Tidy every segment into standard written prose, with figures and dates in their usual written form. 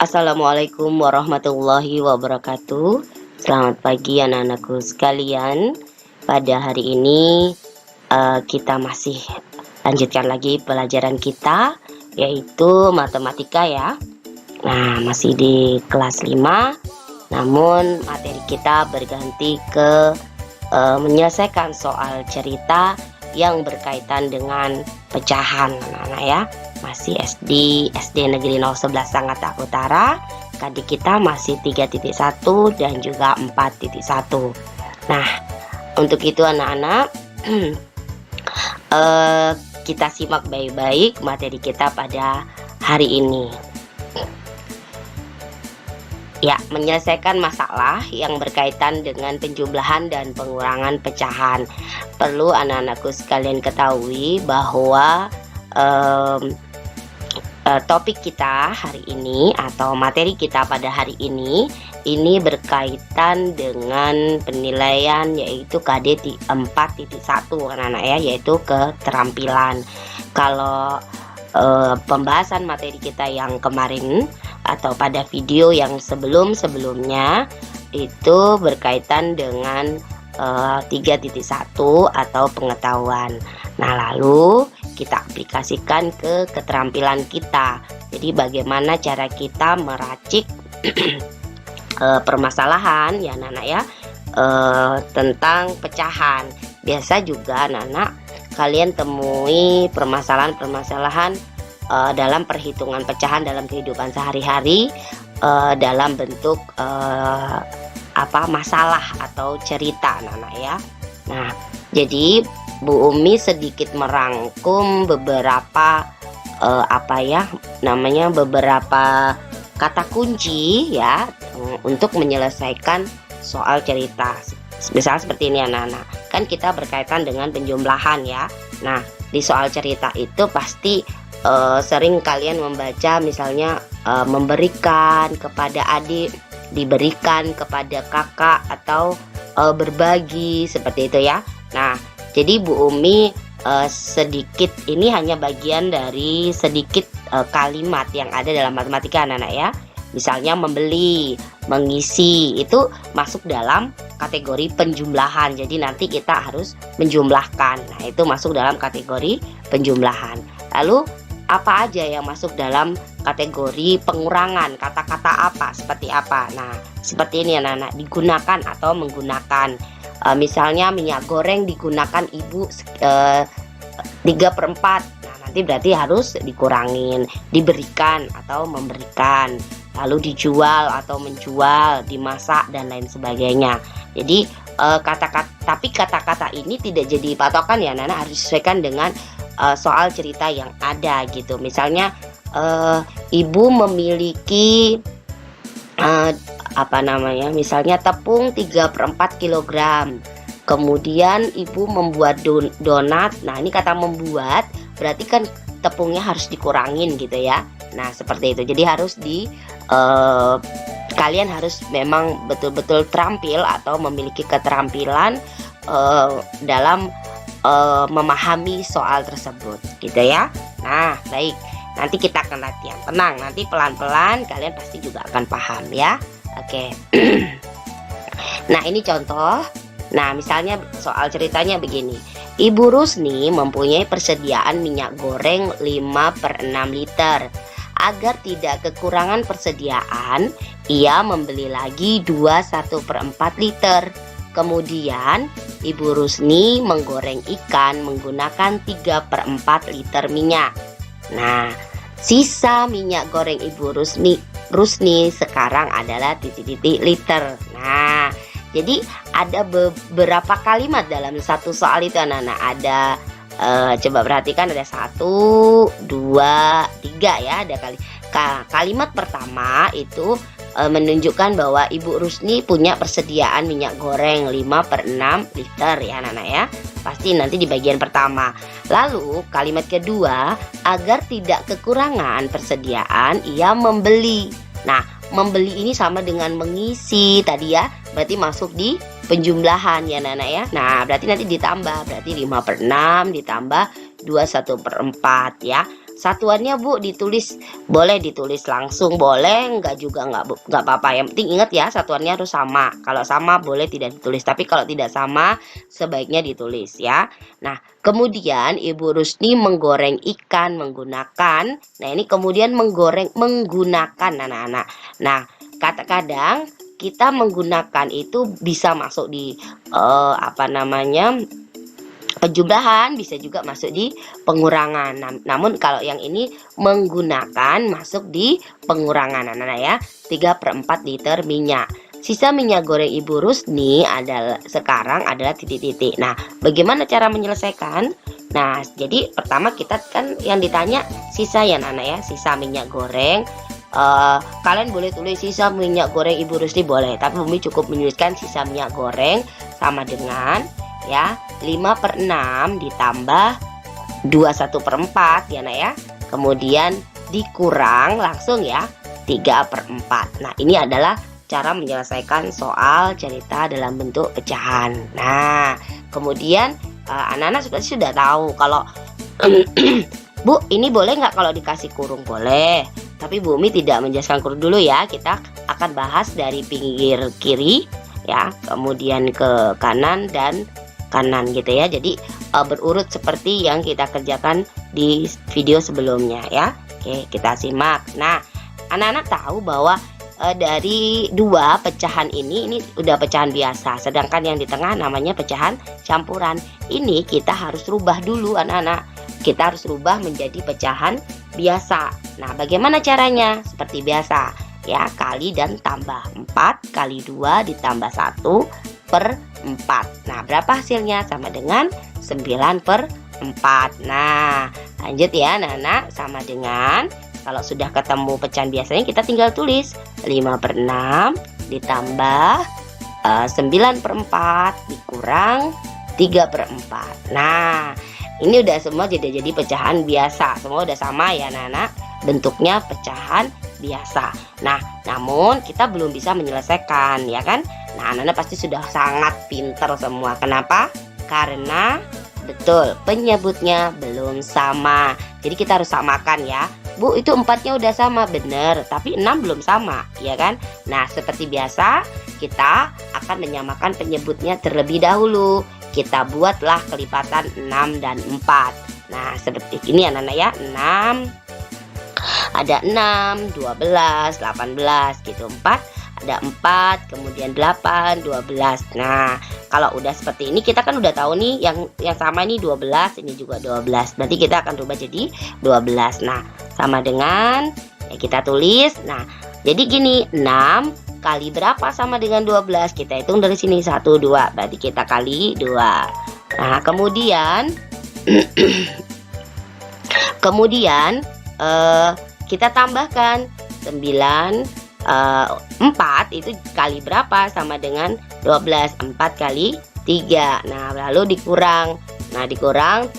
Assalamualaikum warahmatullahi wabarakatuh. Selamat pagi anak-anakku sekalian. Pada hari ini kita masih lanjutkan lagi pelajaran kita, yaitu matematika ya. Nah, masih di kelas 5. Namun materi kita berganti ke menyelesaikan soal cerita yang berkaitan dengan pecahan anak-anak ya. Masih SD Negeri 011 Sangatta Utara. Adik kita masih 3.1 dan juga 4.1. Nah, untuk itu anak-anak kita simak baik-baik materi kita pada hari ini. Ya, menyelesaikan masalah yang berkaitan dengan penjumlahan dan pengurangan pecahan. Perlu anak-anakku sekalian ketahui bahwa topik kita hari ini atau materi kita pada hari ini berkaitan dengan penilaian, yaitu KD 4.1 anak-anak ya, yaitu keterampilan. Kalau pembahasan materi kita yang kemarin atau pada video yang sebelumnya itu berkaitan dengan 3.1 atau pengetahuan. Nah, lalu kita aplikasikan ke keterampilan kita. Jadi bagaimana cara kita meracik permasalahan ya anak-anak ya, tentang pecahan. Biasa juga anak-anak kalian temui permasalahan-permasalahan dalam perhitungan pecahan dalam kehidupan sehari-hari dalam bentuk masalah atau cerita anak-anak ya. Nah, jadi Bu Umi sedikit merangkum beberapa beberapa kata kunci ya untuk menyelesaikan soal cerita. Misal seperti ini anak-anak, kan kita berkaitan dengan penjumlahan ya. Nah, di soal cerita itu pasti sering kalian membaca misalnya memberikan kepada adik, diberikan kepada kakak, atau berbagi seperti itu ya. Nah, jadi Bu Umi sedikit ini hanya bagian dari sedikit kalimat yang ada dalam matematika anak-anak ya. Misalnya membeli, mengisi, itu masuk dalam kategori penjumlahan. Jadi nanti kita harus menjumlahkan. Nah, itu masuk dalam kategori penjumlahan. Lalu apa aja yang masuk dalam kategori pengurangan? Kata-kata apa? Seperti apa? Nah, seperti ini anak-anak, digunakan atau menggunakan. Misalnya minyak goreng digunakan ibu 3/4. Nah, nanti berarti harus dikurangin. Diberikan atau memberikan. Lalu dijual atau menjual, dimasak dan lain sebagainya. Jadi tapi kata-kata ini tidak jadi patokan ya anak-anak, harus disesuaikan dengan soal cerita yang ada gitu. Misalnya ibu memiliki misalnya tepung 3/4 kg. Kemudian ibu membuat donat. Nah, ini kata membuat berarti kan tepungnya harus dikurangin gitu ya. Nah, seperti itu. Jadi harus kalian harus memang betul-betul terampil atau memiliki keterampilan dalam memahami soal tersebut gitu ya. Nah, baik. Nanti kita akan latihan. Tenang, nanti pelan-pelan kalian pasti juga akan paham ya. Oke. Nah, ini contoh. Nah, misalnya soal ceritanya begini. Ibu Rusni mempunyai persediaan minyak goreng 5/6 liter. Agar tidak kekurangan persediaan, ia membeli lagi 1/4 liter. Kemudian Ibu Rusni menggoreng ikan menggunakan 3/4 liter minyak. Nah, sisa minyak goreng Ibu Rusni sekarang adalah titik-titik liter. Nah, jadi ada beberapa kalimat dalam satu soal itu anak-anak. Ada coba perhatikan, ada 1, 2, 3 ya. Ada kalimat pertama itu menunjukkan bahwa Ibu Rusni punya persediaan minyak goreng 5/6 liter ya anak-anak ya. Pasti nanti di bagian pertama. Lalu kalimat kedua, agar tidak kekurangan persediaan ia membeli. Nah, membeli ini sama dengan mengisi tadi ya. Berarti masuk di penjumlahan ya anak-anak ya. Nah, berarti nanti ditambah. Berarti 5/6 ditambah 21/4 ya. satuannya Bu ditulis, boleh ditulis langsung, boleh enggak juga enggak apa-apa. Yang penting ingat ya, satuannya harus sama. Kalau sama boleh tidak ditulis, tapi kalau tidak sama sebaiknya ditulis ya. Nah, kemudian Ibu Rusni menggoreng ikan menggunakan, nah ini kemudian menggoreng menggunakan anak-anak. Nah, kadang-kadang kita menggunakan itu bisa masuk di penjumlahan, bisa juga masuk di pengurangan. Namun kalau yang ini menggunakan masuk di pengurangan anak-anak ya. 3/4 liter minyak. Sisa minyak goreng Ibu Rusni sekarang adalah titik-titik. Nah, bagaimana cara menyelesaikan? Nah, jadi pertama kita kan yang ditanya sisa ya anak-anak ya, sisa minyak goreng. Kalian boleh tulis sisa minyak goreng Ibu Rusni boleh, tapi Bumi cukup menuliskan sisa minyak goreng sama dengan ya 5/6 ditambah 21/4 ya nak ya, kemudian dikurang langsung ya 3/4. Nah, ini adalah cara menyelesaikan soal cerita dalam bentuk pecahan. Nah, kemudian anak-anak sudah tahu kalau Bu, ini boleh nggak kalau dikasih kurung? Boleh, tapi Bumi tidak menjelaskan kurung dulu ya. Kita akan bahas dari pinggir kiri ya, kemudian ke kanan dan kanan gitu ya. Jadi berurut seperti yang kita kerjakan di video sebelumnya ya. Oke, kita simak. Nah, anak-anak tahu bahwa dari dua pecahan ini udah pecahan biasa, sedangkan yang di tengah namanya pecahan campuran. Ini kita harus rubah dulu anak-anak. Kita harus rubah menjadi pecahan biasa. Nah, bagaimana caranya? Seperti biasa ya, kali dan tambah. 4 kali 2 ditambah 1/4. Nah, berapa hasilnya? Sama dengan 9/4. Nah, lanjut ya anak-anak, sama dengan kalau sudah ketemu pecahan biasanya kita tinggal tulis 5/6 ditambah 9/4 dikurang 3/4. Nah, ini udah semua jadi pecahan biasa. Semua udah sama ya anak-anak, bentuknya pecahan biasa. Nah, namun kita belum bisa menyelesaikan ya kan. Nah, anak-anak pasti sudah sangat pintar semua. Kenapa? Karena betul, penyebutnya belum sama. Jadi kita harus samakan ya. Bu, itu 4-nya udah sama, bener, tapi 6 belum sama, ya kan? Nah, seperti biasa, kita akan menyamakan penyebutnya terlebih dahulu. Kita buatlah kelipatan 6 dan 4. Nah, seperti ini anak-anak ya, 6, ada 6, 12, 18 gitu, 4, ada 4, kemudian 8, 12. Nah, kalau udah seperti ini kita kan udah tahu nih yang sama ini 12, ini juga 12. Berarti kita akan rubah jadi 12. Nah, sama dengan ya kita tulis. Nah, jadi gini, 6 kali berapa sama dengan 12? Kita hitung dari sini 1 2. Berarti kita kali 2. Nah, kemudian kita tambahkan 9 4 itu kali berapa sama dengan 12. 4 kali 3. Nah, lalu dikurang. Nah, dikurang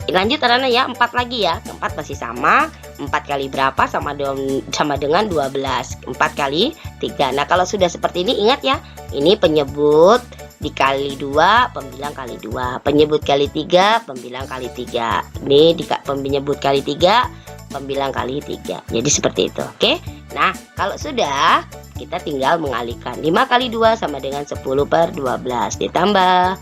lanjut anak-anak ya, 4 lagi ya. 4 masih sama. 4 kali berapa sama dengan 12. 4 kali 3. Nah, kalau sudah seperti ini ingat ya, ini penyebut dikali 2, pembilang kali 2. Penyebut kali 3, pembilang kali 3. Ini penyebut kali 3, pembilang kali 3. Jadi seperti itu. Oke. Nah, kalau sudah, kita tinggal mengalihkan. 5 kali 2 sama dengan 10/12 ditambah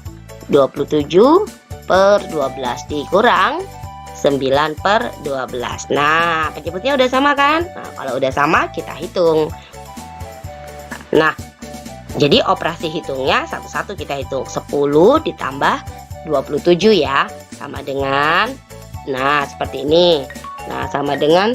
27/12 dikurang 9/12. Nah, penyebutnya udah sama kan? Nah, kalau udah sama kita hitung. Nah, jadi operasi hitungnya satu-satu kita hitung. 10 ditambah 27 ya, sama dengan, nah seperti ini. Nah, sama dengan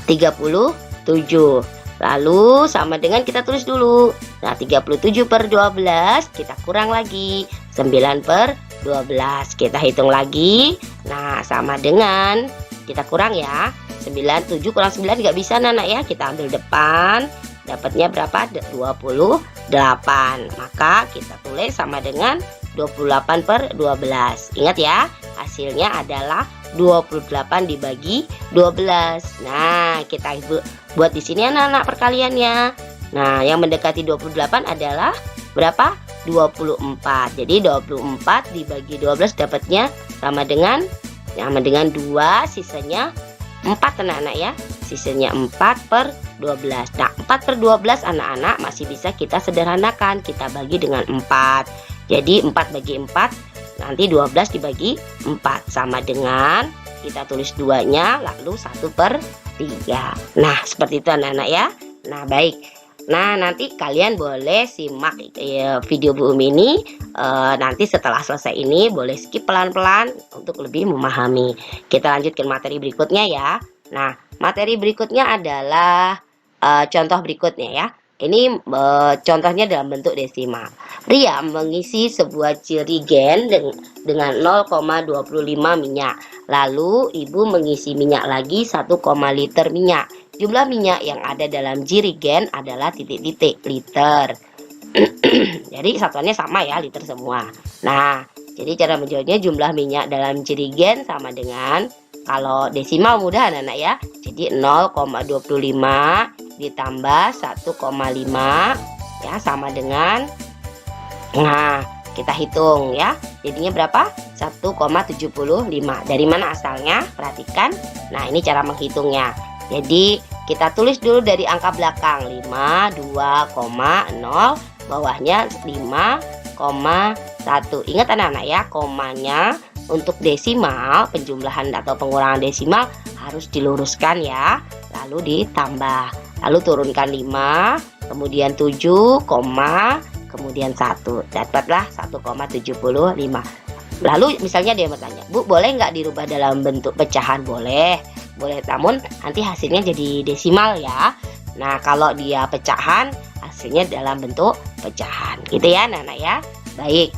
37. Lalu sama dengan kita tulis dulu. Nah, 37/12 kita kurang lagi 9/12. Kita hitung lagi. Nah, sama dengan kita kurang ya. 7 kurang 9 nggak bisa anak ya. Kita ambil depan. Dapatnya berapa? 28. Maka kita tulis sama dengan 28/12. Ingat ya, hasilnya adalah 28 dibagi 12. Nah, kita buat di sini anak-anak perkaliannya. Nah, yang mendekati 28 adalah berapa? 24. Jadi 24 dibagi 12 dapatnya sama dengan sama dengan 2, sisanya 4 anak-anak ya. Sisanya 4/12. Nah, 4/12 anak-anak masih bisa kita sederhanakan. Kita bagi dengan 4. Jadi 4 bagi 4, nanti 12 dibagi 4. Sama dengan kita tulis 2-nya, lalu 1/3. Nah, seperti itu anak-anak ya. Nah, baik. Nah, nanti kalian boleh simak video Bu Umi ini. Nanti setelah selesai ini boleh skip pelan-pelan untuk lebih memahami. Kita lanjut ke materi berikutnya ya. Nah, materi berikutnya adalah contoh berikutnya ya. Ini contohnya dalam bentuk desimal. Ria mengisi sebuah jerigen dengan 0,25 minyak. Lalu ibu mengisi minyak lagi 1, liter minyak. Jumlah minyak yang ada dalam jerigen adalah titik-titik liter. Jadi satuannya sama ya, liter semua. Nah, jadi cara menjawabnya jumlah minyak dalam jerigen sama dengan, kalau desimal mudah anak-anak ya. Jadi 0,25 ditambah 1,5 ya, sama dengan, nah kita hitung ya, jadinya berapa? 1,75. Dari mana asalnya? Perhatikan. Nah, ini cara menghitungnya. Jadi kita tulis dulu dari angka belakang 52,0, bawahnya 5,1. Ingat anak-anak ya, komanya untuk desimal, penjumlahan atau pengurangan desimal harus diluruskan ya, lalu ditambah, lalu turunkan 5, kemudian 7, kemudian 1, dapatlah 1,75. Lalu misalnya dia bertanya, Bu, boleh nggak dirubah dalam bentuk pecahan? Boleh, namun nanti hasilnya jadi desimal ya. Nah, kalau dia pecahan, hasilnya dalam bentuk pecahan gitu ya anak-anak ya. Baik,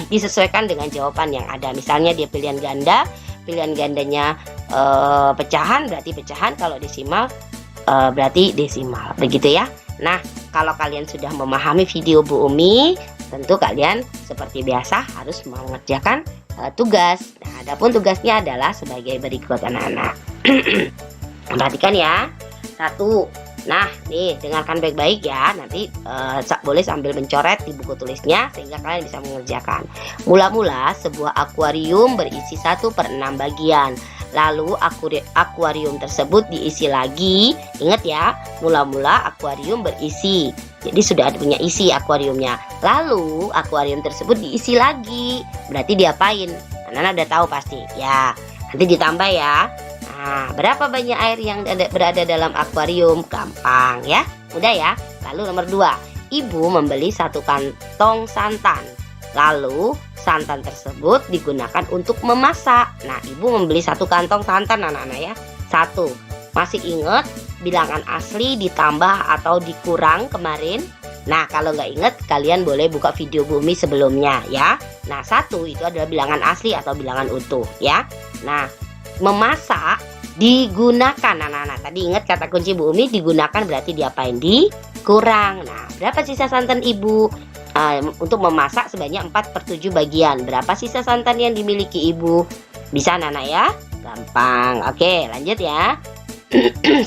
disesuaikan dengan jawaban yang ada. Misalnya dia pilihan ganda, pilihan gandanya pecahan berarti pecahan, kalau desimal berarti desimal, begitu ya. Nah, kalau kalian sudah memahami video Bu Umi, tentu kalian seperti biasa harus mengerjakan tugas. Nah, adapun tugasnya adalah sebagai berikut anak-anak. Perhatikan ya. 1. Nah, nih dengarkan baik-baik ya. Nanti boleh sambil mencoret di buku tulisnya sehingga kalian bisa mengerjakan. Mula-mula sebuah akuarium berisi 1/6 bagian. Lalu akuarium tersebut diisi lagi. Ingat ya, mula-mula akuarium berisi. Jadi sudah punya isi akuariumnya. Lalu akuarium tersebut diisi lagi. Berarti diapain? Anak-anak udah tahu pasti. Ya, nanti ditambah ya. Nah, berapa banyak air yang berada dalam akuarium? Gampang ya, mudah ya. Lalu nomor 2, ibu membeli 1 kantong santan. Lalu santan tersebut digunakan untuk memasak. Nah, ibu membeli 1 kantong santan anak-anak ya. 1. Masih ingat bilangan asli ditambah atau dikurang kemarin? Nah, kalau nggak ingat, kalian boleh buka video Bu Umi sebelumnya ya. Nah, 1 itu adalah bilangan asli atau bilangan utuh ya. Nah, memasak digunakan anak-anak. Tadi ingat kata kunci Bu Umi, digunakan berarti diapain? Dikurang. Nah, berapa sisa santan ibu? Untuk memasak sebanyak 4/7 bagian. Berapa sisa santan yang dimiliki ibu? Bisa anak-anak ya? Gampang. Oke, lanjut ya.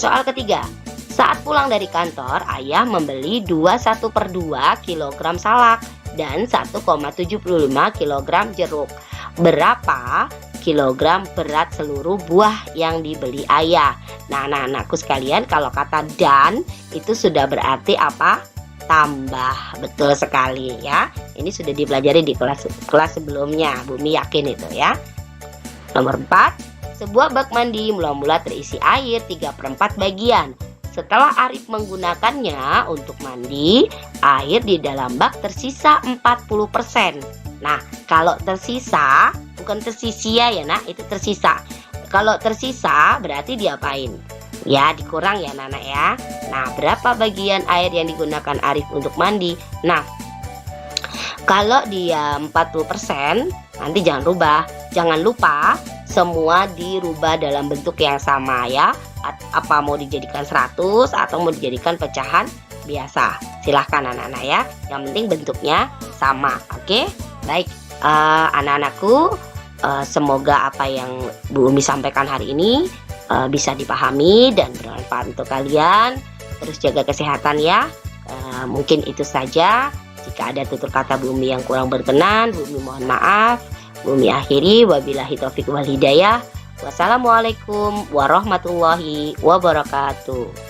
Soal ketiga. Saat pulang dari kantor, ayah membeli 21/2 kg salak dan 1,75 kg jeruk. Berapa kilogram berat seluruh buah yang dibeli ayah? Nah, anak-anakku sekalian, kalau kata dan itu sudah berarti apa? Tambah. Betul sekali ya. Ini sudah dipelajari di kelas sebelumnya. Bumi yakin itu ya. Nomor 4. Sebuah bak mandi mula-mula terisi air 3/4 bagian. Setelah Arif menggunakannya untuk mandi, air di dalam bak tersisa 40%. Nah, kalau tersisa, bukan tersisia ya nak, itu tersisa. Kalau tersisa berarti diapain? Ya, dikurang ya anak-anak ya. Nah, berapa bagian air yang digunakan Arif untuk mandi? Nah, kalau dia 40%, nanti jangan lupa semua dirubah dalam bentuk yang sama ya. Apa mau dijadikan 100 atau mau dijadikan pecahan biasa, silahkan anak-anak ya. Yang penting bentuknya sama. Oke, baik anak-anakku, semoga apa yang Bu Umi sampaikan hari ini bisa dipahami dan bermanfaat untuk kalian. Terus jaga kesehatan ya. Mungkin itu saja. Jika ada tutur kata Bu Umi yang kurang berkenan, Bu Umi mohon maaf. Bu Umi akhiri, wabillahi taufiq wal hidayah. Wassalamualaikum warahmatullahi wabarakatuh.